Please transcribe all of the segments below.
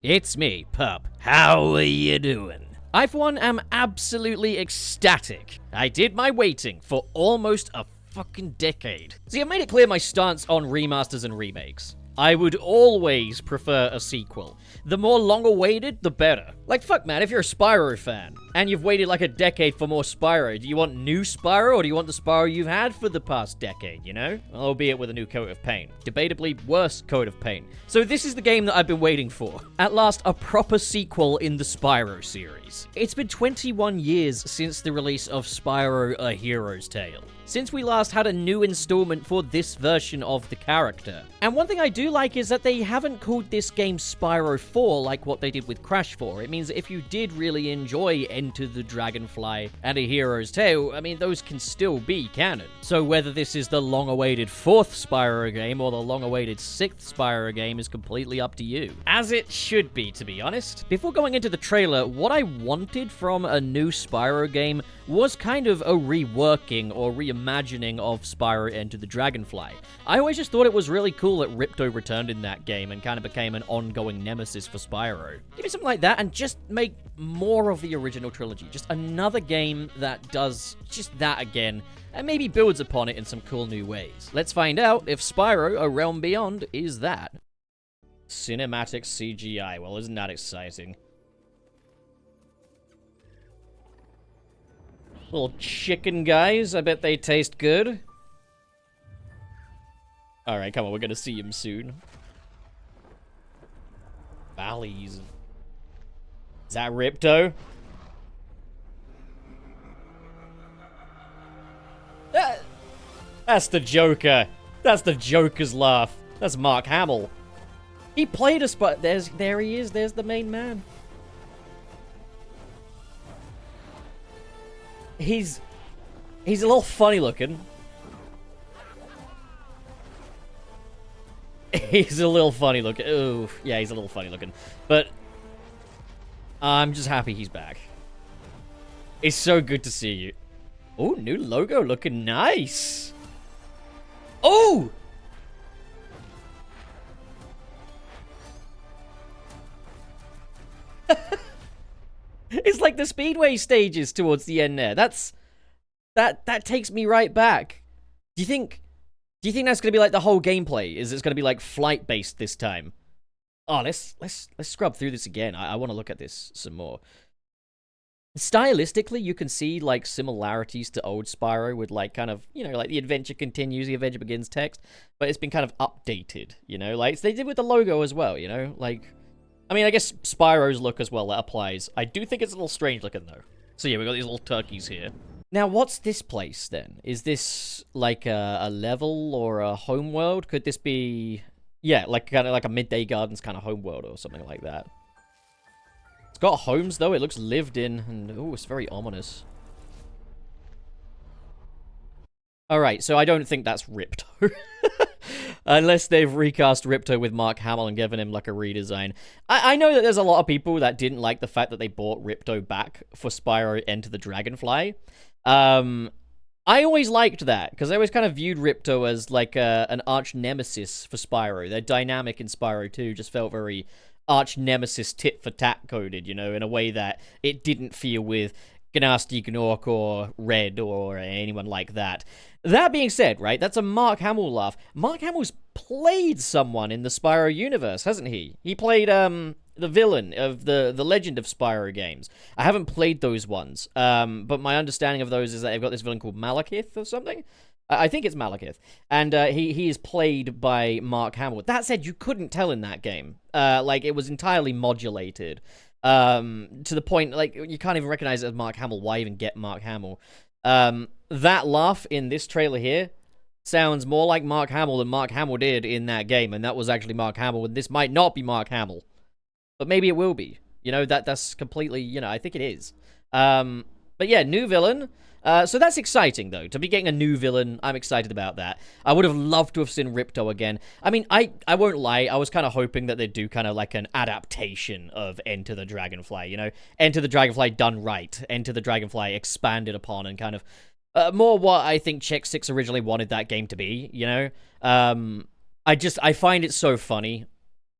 It's me, Pup. How are you doing? I, for one, am absolutely ecstatic. I did my waiting for almost a fucking decade. See, I've made it clear my stance on remasters and remakes. I would always prefer a sequel. The more long-awaited, the better. Like, fuck, man, if you're a Spyro fan, and you've waited like a decade for more Spyro, do you want new Spyro, or do you want the Spyro you've had for the past decade, you know? Albeit with a new coat of paint. Debatably worse coat of paint. So this is the game that I've been waiting for. At last, a proper sequel in the Spyro series. It's been 21 years since the release of Spyro: A Hero's Tale. Since we last had a new installment for this version of the character. And one thing I do like is that they haven't called this game Spyro 4 like what they did with Crash 4. It means that if you did really enjoy Enter the Dragonfly and A Hero's Tale, I mean, those can still be canon. So whether this is the long-awaited 4th Spyro game or the long-awaited 6th Spyro game is completely up to you. As it should be, to be honest. Before going into the trailer, what I wanted from a new Spyro game was kind of a reworking or reimagining of Spyro Enter the Dragonfly. I always just thought it was really cool that Ripto returned in that game and kind of became an ongoing nemesis for Spyro. Give me something like that and just make more of the original trilogy. Just another game that does just that again and maybe builds upon it in some cool new ways. Let's find out if Spyro: A Realm Beyond is that. Cinematic CGI. Well, isn't that exciting? Little chicken guys, I bet they taste good. Alright, come on, we're gonna see him soon. Valleys. Is that Ripto? That's the Joker. That's the Joker's laugh. That's Mark Hamill. He played a spot. There he is. There's the main man. He's a little funny looking. He's a little funny looking. Ooh, yeah, he's a little funny looking. But I'm just happy he's back. It's so good to see you. Oh, new logo looking nice. Oh! It's like the Speedway stages towards the end there. That takes me right back. Do you think that's gonna be like the whole gameplay? Is it gonna be like flight based this time? Oh, let's scrub through this again. I want to look at this some more. Stylistically, you can see like similarities to old Spyro with like kind of, you know, like the adventure continues, the adventure begins text, but it's been kind of updated, you know, like they did with the logo as well, you know, like. I mean, I guess Spyro's look as well, that applies. I do think it's a little strange looking, though. So yeah, we got these little turkeys here. Now, what's this place, then? Is this, like, a level or a homeworld? Could this be... Yeah, like kind of like a Midday Gardens kind of homeworld or something like that. It's got homes, though. It looks lived in, and... Oh, it's very ominous. Alright, so I don't think that's Ripto. Unless they've recast Ripto with Mark Hamill and given him, like, a redesign. I know that there's a lot of people that didn't like the fact that they brought Ripto back for Spyro Enter the Dragonfly. I always liked that, because I always kind of viewed Ripto as, like, an arch-nemesis for Spyro. Their dynamic in Spyro 2 just felt very arch-nemesis tit-for-tat coded, you know, in a way that it didn't feel with Gnasty Gnorc or Red or anyone like that. That being said, right, that's a Mark Hamill laugh. Mark Hamill's played someone in the Spyro universe, hasn't he? He played the villain of the Legend of Spyro games. I haven't played those ones, but my understanding of those is that they've got this villain called Malekith or something. I think it's Malekith, and he is played by Mark Hamill. That said, you couldn't tell in that game. Like, it was entirely modulated. To the point, like, you can't even recognize it as Mark Hamill. Why even get Mark Hamill? That laugh in this trailer here sounds more like Mark Hamill than Mark Hamill did in that game, and that was actually Mark Hamill, and this might not be Mark Hamill. But maybe it will be. You know, that's completely, you know, I think it is. But yeah, new villain. So that's exciting, though. To be getting a new villain, I'm excited about that. I would have loved to have seen Ripto again. I mean, I won't lie, I was kind of hoping that they'd do kind of like an adaptation of Enter the Dragonfly, you know? Enter the Dragonfly done right. Enter the Dragonfly expanded upon and kind of more what I think Check 6 originally wanted that game to be, you know? I find it so funny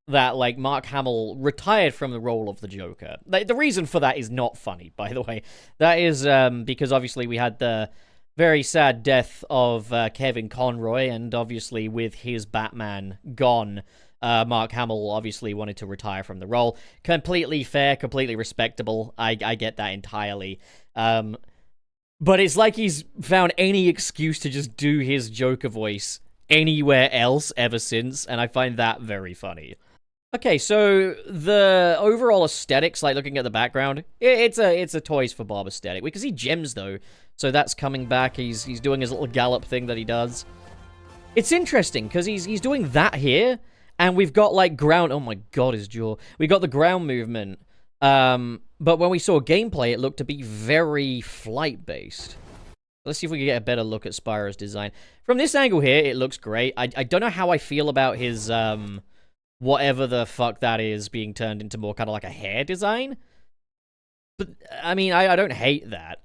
that, like, Mark Hamill retired from the role of the Joker. The reason for that is not funny, by the way. That is because obviously we had the very sad death of Kevin Conroy, and obviously with his Batman gone, Mark Hamill obviously wanted to retire from the role. Completely fair, completely respectable. I get that entirely. But it's like he's found any excuse to just do his Joker voice anywhere else ever since, and I find that very funny. Okay, so the overall aesthetics, like looking at the background, it's a Toys for Bob aesthetic. We can see gems though, so that's coming back. He's doing his little gallop thing that he does. It's interesting because he's doing that here, and we've got like ground. Oh my god, his jaw. We got the ground movement. But when we saw gameplay, it looked to be very flight based. Let's see if we can get a better look at Spyro's design from this angle here. It looks great. I don't know how I feel about his whatever the fuck that is being turned into more kind of like a hair design. But, I mean, I don't hate that.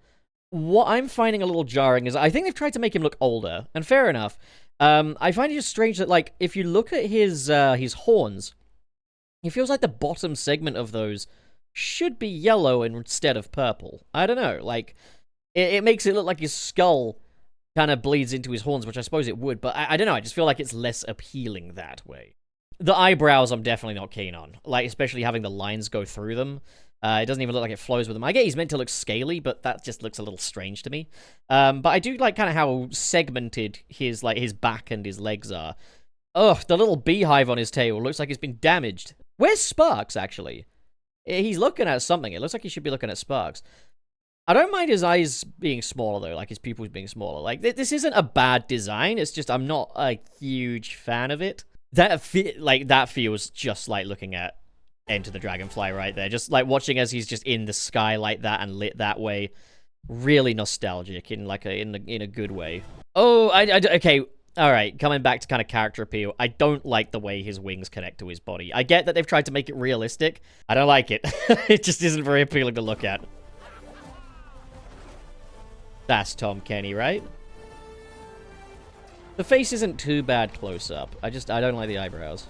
What I'm finding a little jarring is I think they've tried to make him look older, and fair enough. I find it just strange that, like, if you look at his horns, it feels like the bottom segment of those should be yellow instead of purple. I don't know, like, it makes it look like his skull kind of bleeds into his horns, which I suppose it would, but I don't know, I just feel like it's less appealing that way. The eyebrows I'm definitely not keen on, like, especially having the lines go through them. It doesn't even look like it flows with them. I get he's meant to look scaly, but that just looks a little strange to me. But I do like kind of how segmented his back and his legs are. Ugh, the little beehive on his tail looks like it's been damaged. Where's Sparks, actually? He's looking at something. It looks like he should be looking at Sparks. I don't mind his eyes being smaller, though, like his pupils being smaller. Like, this isn't a bad design. It's just I'm not a huge fan of it. That feels just like looking at Enter the Dragonfly right there. Just like watching as he's just in the sky like that and lit that way. Really nostalgic in like in a good way. Oh, okay. All right, coming back to kind of character appeal, I don't like the way his wings connect to his body. I get that they've tried to make it realistic. I don't like it. It just isn't very appealing to look at. That's Tom Kenny, right? The face isn't too bad close up. I don't like the eyebrows.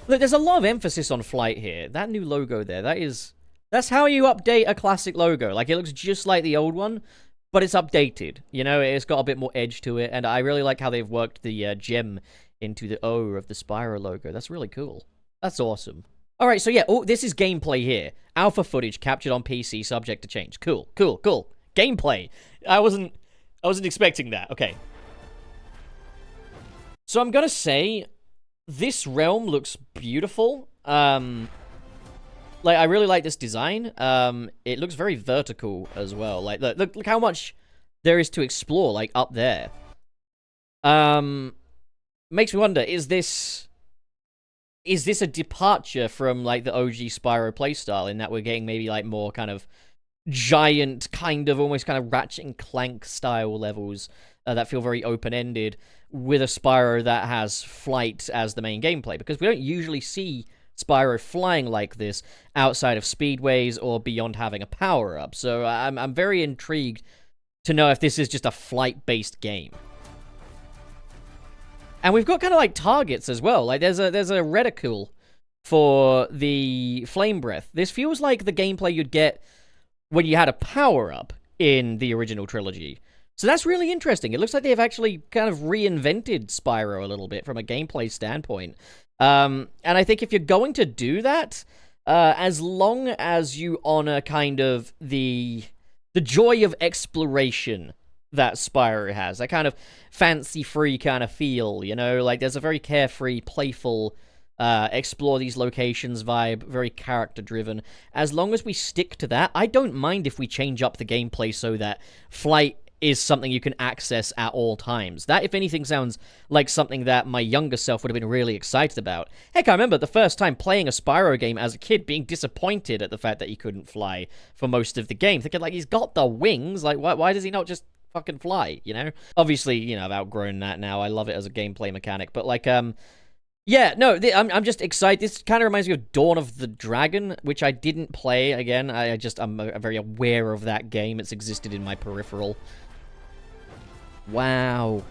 Look, there's a lot of emphasis on flight here. That new logo there, that's how you update a classic logo. Like, it looks just like the old one, but it's updated. You know, it's got a bit more edge to it, and I really like how they've worked the gem into the O of the Spyro logo. That's really cool. That's awesome. All right, so yeah, this is gameplay here. Alpha footage captured on PC, subject to change. Cool, cool, cool. Gameplay. I wasn't expecting that. Okay. So I'm gonna say this realm looks beautiful. Like, I really like this design. It looks very vertical as well. Like, look how much there is to explore, like, up there. Makes me wonder, is this a departure from, like, the OG Spyro playstyle in that we're getting maybe, like, more kind of giant, almost kind of Ratchet and Clank style levels that feel very open-ended with a Spyro that has flight as the main gameplay? Because we don't usually see Spyro flying like this outside of speedways or beyond having a power-up. So I'm very intrigued to know if this is just a flight-based game. And we've got kind of like targets as well. Like there's a reticle for the flame breath. This feels like the gameplay you'd get when you had a power-up in the original trilogy. So that's really interesting. It looks like they've actually kind of reinvented Spyro a little bit from a gameplay standpoint. And I think if you're going to do that, as long as you honor kind of the joy of exploration that Spyro has, that kind of fancy-free kind of feel, you know? Like, there's a very carefree, playful, explore these locations vibe, very character-driven. As long as we stick to that, I don't mind if we change up the gameplay so that flight is something you can access at all times. That, if anything, sounds like something that my younger self would have been really excited about. Heck, I remember the first time playing a Spyro game as a kid being disappointed at the fact that he couldn't fly for most of the game. Thinking, like, he's got the wings, like, why does he not just fucking fly, you know? Obviously, you know, I've outgrown that now. I love it as a gameplay mechanic, but, like, yeah, no, I'm just excited. This kind of reminds me of Dawn of the Dragon, which I didn't play. Again, I'm very aware of that game. It's existed in my peripheral. Wow.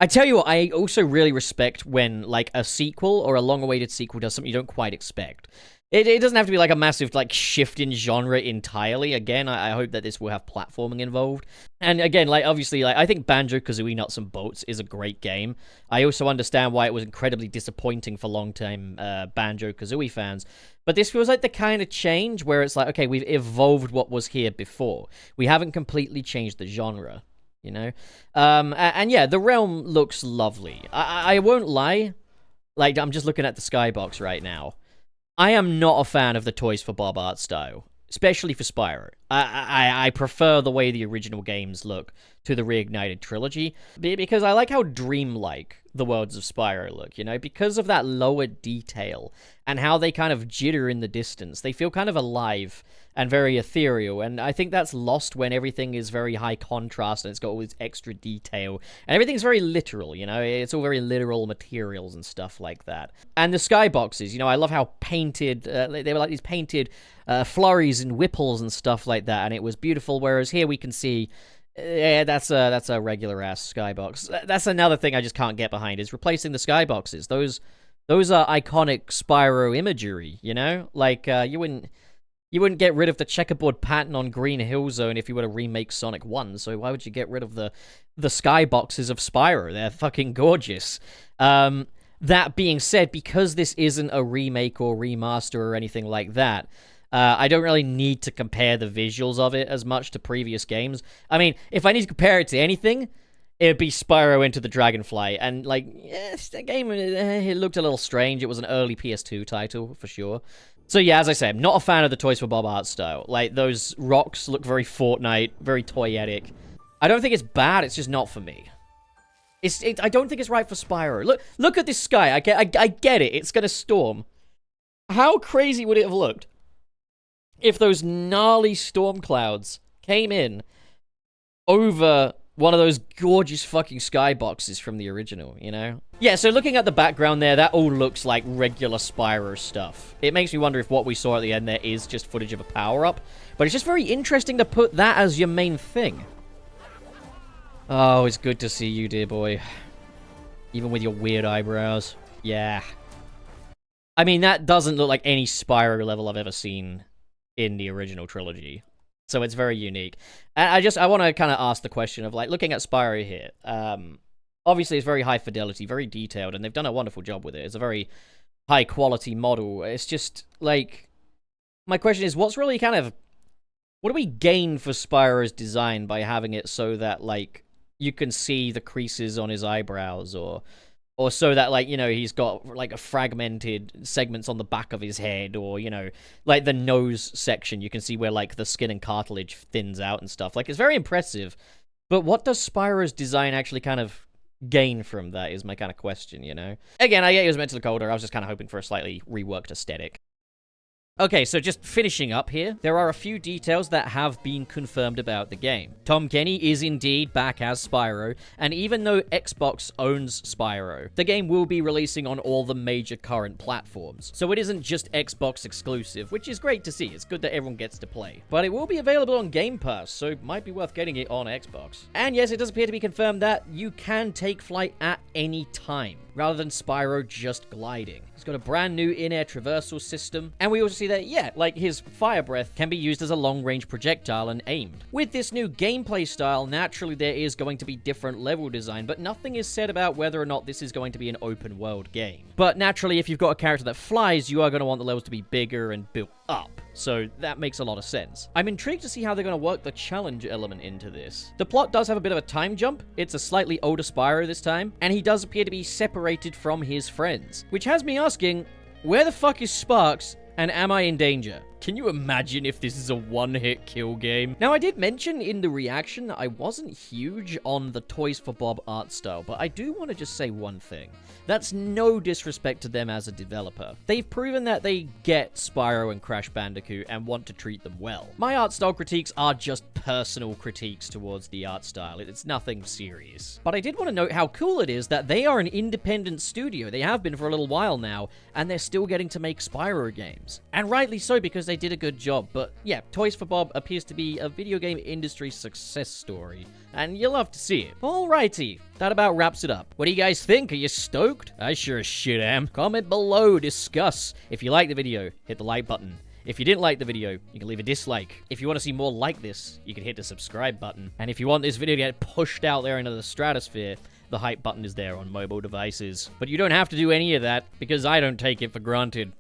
I tell you what, I also really respect when, like, a sequel or a long-awaited sequel does something you don't quite expect. It doesn't have to be, like, a massive, like, shift in genre entirely. Again, I hope that this will have platforming involved. And again, like, obviously, like, I think Banjo-Kazooie Nuts and Bolts is a great game. I also understand why it was incredibly disappointing for long-time Banjo-Kazooie fans. But this feels like the kind of change where it's like, okay, we've evolved what was here before. We haven't completely changed the genre. You know? And yeah, the realm looks lovely. I won't lie. Like, I'm just looking at the skybox right now. I am not a fan of the Toys for Bob art style, especially for Spyro. I prefer the way the original games look to the Reignited trilogy, because I like how dreamlike the worlds of Spyro look, you know? Because of that lower detail and how they kind of jitter in the distance. They feel kind of alive and very ethereal, and I think that's lost when everything is very high contrast and it's got all this extra detail, and everything's very literal, you know? It's all very literal materials and stuff like that. And the skyboxes, you know, I love how painted, they were like these painted flurries and whipples and stuff like that, and it was beautiful, whereas here we can see, yeah, that's a regular-ass skybox. That's another thing I just can't get behind, is replacing the skyboxes. Those are iconic Spyro imagery, you know? Like, you wouldn't get rid of the checkerboard pattern on Green Hill Zone if you were to remake Sonic 1, so why would you get rid of the skyboxes of Spyro? They're fucking gorgeous. That being said, because this isn't a remake or remaster or anything like that, I don't really need to compare the visuals of it as much to previous games. I mean, if I need to compare it to anything, it'd be Spyro Into the Dragonfly. And, like, yes, that game, it looked a little strange. It was an early PS2 title, for sure. So, yeah, as I say, I'm not a fan of the Toys for Bob art style. Like, those rocks look very Fortnite, very toyetic. I don't think it's bad, it's just not for me. I don't think it's right for Spyro. Look at this sky. I get it. It's gonna storm. How crazy would it have looked if those gnarly storm clouds came in over one of those gorgeous fucking skyboxes from the original, you know? Yeah, so looking at the background there, that all looks like regular Spyro stuff. It makes me wonder if what we saw at the end there is just footage of a power-up, but it's just very interesting to put that as your main thing. Oh, it's good to see you, dear boy. Even with your weird eyebrows. Yeah. I mean, that doesn't look like any Spyro level I've ever seen in the original trilogy. So it's very unique. And I want to kind of ask the question of, like, looking at Spyro here. Obviously, it's very high fidelity, very detailed, and they've done a wonderful job with it. It's a very high-quality model. It's just, like, my question is, what do we gain for Spyro's design by having it so that, like, you can see the creases on his eyebrows, or so that, like, you know, he's got, like, a fragmented segments on the back of his head, or, you know, like, the nose section, you can see where, like, the skin and cartilage thins out and stuff. Like, it's very impressive, but what does Spyro's design actually kind of gain from that is my kind of question, you know? Again, I get it was meant to look older, I was just kind of hoping for a slightly reworked aesthetic. Okay, so just finishing up here, there are a few details that have been confirmed about the game. Tom Kenny is indeed back as Spyro, and even though Xbox owns Spyro, the game will be releasing on all the major current platforms. So it isn't just Xbox exclusive, which is great to see. It's good that everyone gets to play. But it will be available on Game Pass, so it might be worth getting it on Xbox. And yes, it does appear to be confirmed that you can take flight at any time, rather than Spyro just gliding. He's got a brand new in-air traversal system, and we also see that, yeah, like, his fire breath can be used as a long-range projectile and aimed. With this new gameplay style, naturally there is going to be different level design, but nothing is said about whether or not this is going to be an open-world game. But naturally, if you've got a character that flies, you are going to want the levels to be bigger and built up. So that makes a lot of sense. I'm intrigued to see how they're going to work the challenge element into this. The plot does have a bit of a time jump. It's a slightly older Spyro this time, and he does appear to be separated from his friends, which has me asking, where the fuck is Sparks, and am I in danger? Can you imagine if this is a one-hit kill game? Now, I did mention in the reaction that I wasn't huge on the Toys for Bob art style, but I do want to just say one thing. That's no disrespect to them as a developer. They've proven that they get Spyro and Crash Bandicoot and want to treat them well. My art style critiques are just personal critiques towards the art style. It's nothing serious. But I did want to note how cool it is that they are an independent studio. They have been for a little while now, and they're still getting to make Spyro games. And rightly so, because they did a good job. But yeah, Toys for Bob appears to be a video game industry success story, and you'll love to see it. Alrighty, that about wraps it up. What do you guys think? Are you stoked? I sure as shit am. Comment below, discuss. If you like the video, hit the like button. If you didn't like the video, you can leave a dislike. If you want to see more like this, you can hit the subscribe button. And if you want this video to get pushed out there into the stratosphere, the hype button is there on mobile devices. But you don't have to do any of that, because I don't take it for granted.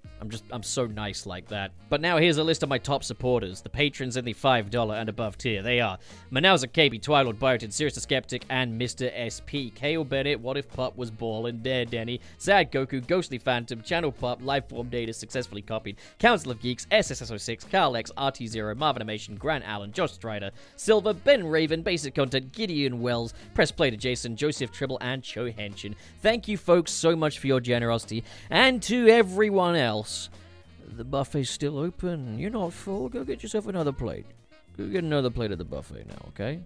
I'm so nice like that. But now here's a list of my top supporters, the patrons in the $5 and above tier. They are Manauza KB, Twilord, Biotin, Sirius the Skeptic, and Mr. SP. Kale Bennett, What If Pup Was Ballin', Dare Denny, Sad Goku, Ghostly Phantom, Channel Pup, Lifeform Data Successfully Copied, Council of Geeks, SSSO6, Carl X, RT0, Marvin Animation, Grant Allen, Josh Strider, Silver, Ben Raven, Basic Content, Gideon Wells, Press Play to Jason, Joseph Tribble, and Cho Henshin. Thank you folks so much for your generosity, and to everyone else, the buffet's still open. You're not full. Go get yourself another plate. Go get another plate of the buffet now, okay?